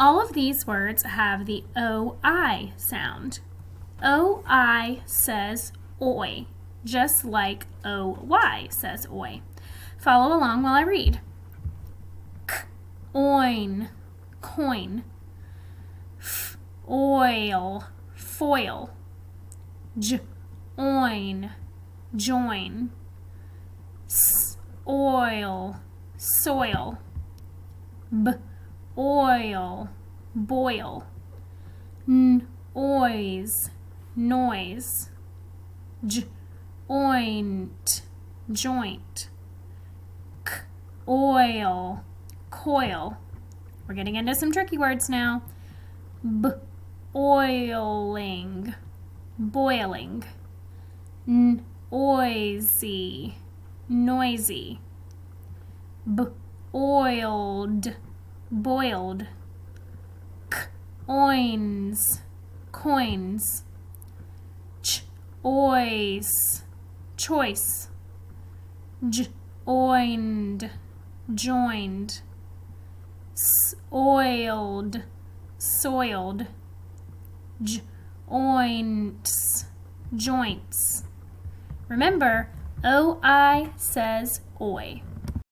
All of these words have the OI sound. OI says oi, just like OY says oi. Follow along while I read. K, oin, coin. F, oil, foil. J, oin, join. S, oil, soil. B, oil, boil. N, oise, noise. J, oint, joint. K, oil, coil. We're getting into some tricky words now. B, oiling, boiling. N, oisy, noisy. B, oiled, boiled. K, oins, coins. Ch, ois, choice. J, oined, joined. S, oiled, soiled. J, oints, joints. Remember, OI says oi.